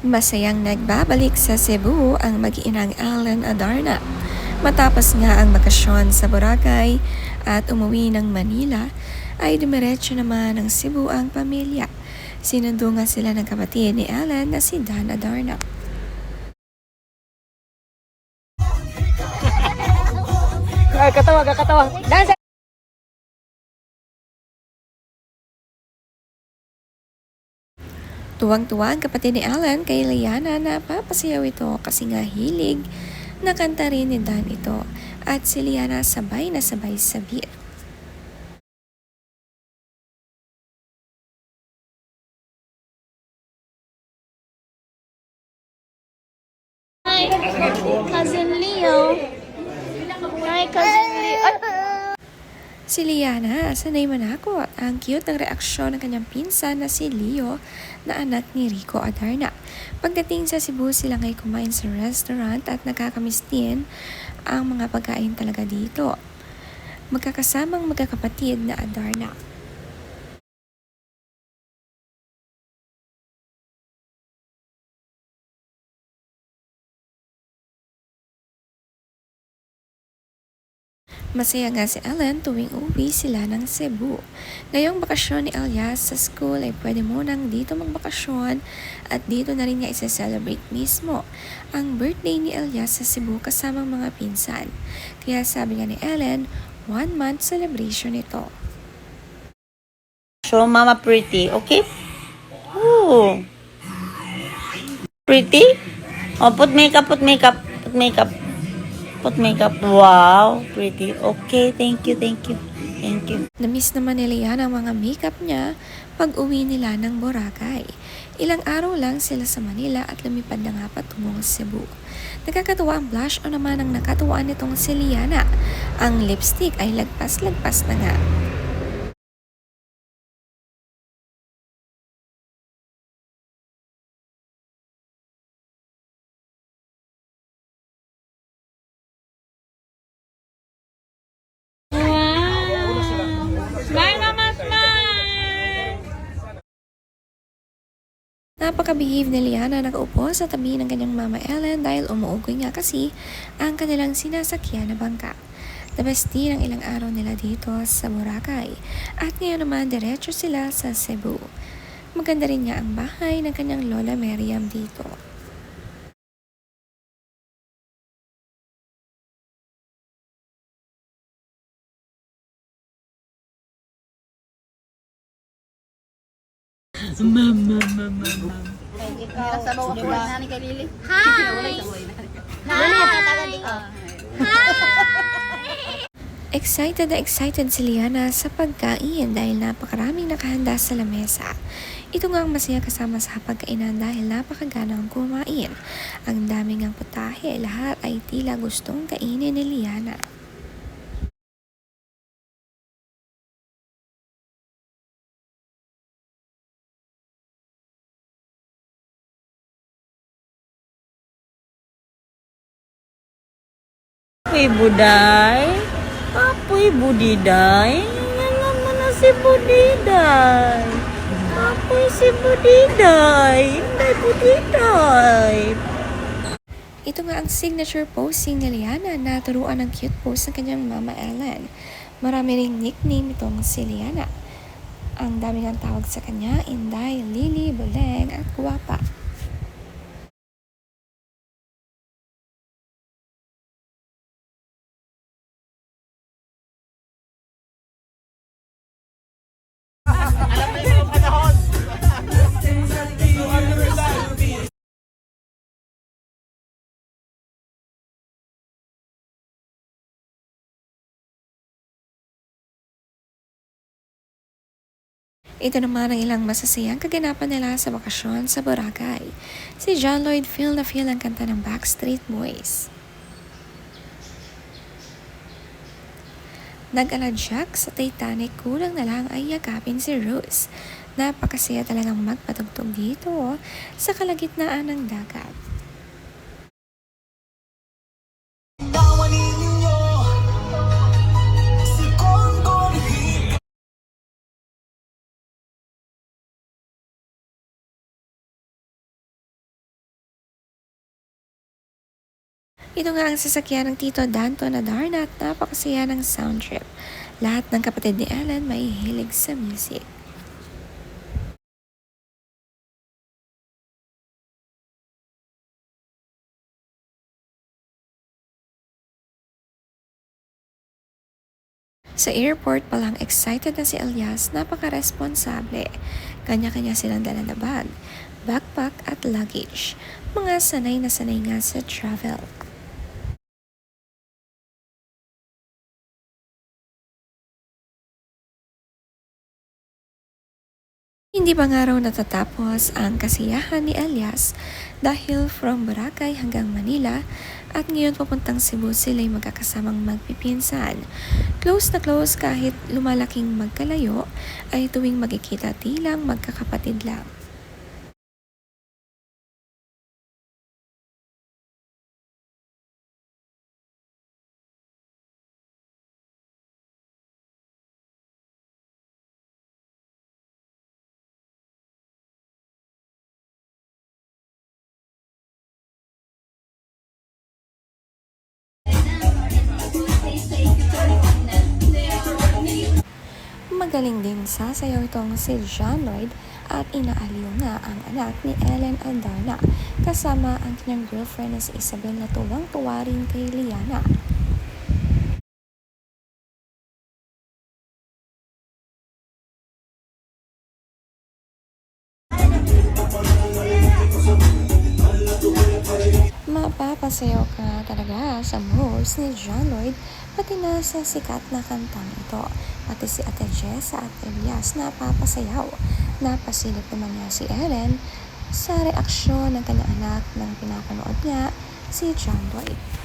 Masayang nagbabalik sa Cebu ang mag-inang Allen Adarna. Matapos nga ang bakasyon sa Boracay at umuwi ng Manila, ay dumiretso naman ng Cebu ang pamilya. Sinundo nga sila ng kapatid ni Allen na si Dan Adarna. Katawa, katawa. Dance! Tuwang-tuwa ang kapatid ni Allen kay Liana na papasayaw ito kasi nga hilig na kanta rin ni Dan ito at si Liana sabay na sabay sa beat. Hi, Cousin Leo. Hi, Cousin Leo. Ay! Si Liana, sanay manakot. Ang cute ng reaksyon ng kanyang pinsan na si Leo na anak ni Rico Adarna. Pagdating sa Cebu, sila ngay kumain sa restaurant at nakakamiss din ang mga pagkain talaga dito. Magkakasamang magkakapatid na Adarna. Masaya nga si Ellen tuwing uwi sila ng Cebu. Ngayong bakasyon ni Elias sa school ay pwede mo nang dito magbakasyon at dito na rin niya isa-celebrate mismo ang birthday ni Elias sa Cebu kasamang mga pinsan. Kaya sabi nga ni Ellen, 1-month celebration ito. Show Mama pretty, okay? Ooh. Pretty? Oh, put makeup, put makeup, put makeup. Put makeup. Wow, pretty. Okay, thank you, thank you. Thank you. Namiss naman ni Lian ang mga makeup niya pag uwi nila ng Boracay. Ilang araw lang sila sa Manila at lumipad na nga patungong Cebu. Nakakatuwa ang blush o naman ang nakatuwaan nitong si Liana. Ang lipstick ay lagpas-lagpas na nga. Smile, Mama, smile! Napaka-behave ni Liana nakaupo sa tabi ng kanyang mama Ellen dahil umuugoy nga kasi ang kanilang sinasakyan na bangka. The best din ang ilang araw nila dito sa Boracay at ngayon naman diretso sila sa Cebu. Maganda rin nga ang bahay ng kanyang lola Miriam dito. Excited na excited si Liana sa pagkain dahil napakaraming nakahanda sa lamesa. Ito nga ang masaya kasama sa pagkainan dahil napakaganang kumain. Ang daming ang putahe, lahat ay tila gustong kainin ni Liana. Apoy buday. Apoy budiday. Yan naman na si budiday. Apoy si budiday. Hindi budiday. Ito nga ang signature posing ni Liana na turuan ng cute pose ng kanyang mama Ellen. Marami ring nickname itong si Liana. Ang dami ng tawag sa kanya, Inday, Lily, Buleng at Guwapa. Ito naman ang ilang masasayang kaganapan nila sa bakasyon sa Boracay. Si John Lloyd feel na feel ang kanta ng Backstreet Boys. Nag-aladyak sa Titanic, kulang na lang ay yakapin si Rose. Napakasaya talagang magpatugtog dito sa kalagitnaan ng dagat. Ito nga ang sasakyan ng Tito Danton Adarna at napakasaya ng sound trip. Lahat ng kapatid ni Ellen may hilig sa music. Sa airport palang excited na si Elias, napaka-responsable. Kanya-kanya silang dala na bag, backpack at luggage. Mga sanay na sanay nga sa travel. Hindi pa nga raw natatapos ang kasiyahan ni Elias dahil from Boracay hanggang Manila at ngayon papuntang Cebu sila'y magkakasamang magpipinsan. Close na close kahit lumalaking magkalayo ay tuwing magkikita tilang magkakapatid lang. Magaling din sasayaw itong si John Lloyd at inaaliw nga ang anak ni Ellen Adarna kasama ang kanyang girlfriend na si Isabel na tuwang-tuwa rin kay Liana. Mapapasayaw ka talaga sa moves ni John Lloyd pati na sa sikat na kantang ito. Pati si Ate Jessa at Elias napapasayaw. Napasilip naman niya si Ellen sa reaksyon ng kanyang anak nang pinapanood niya si John Lloyd.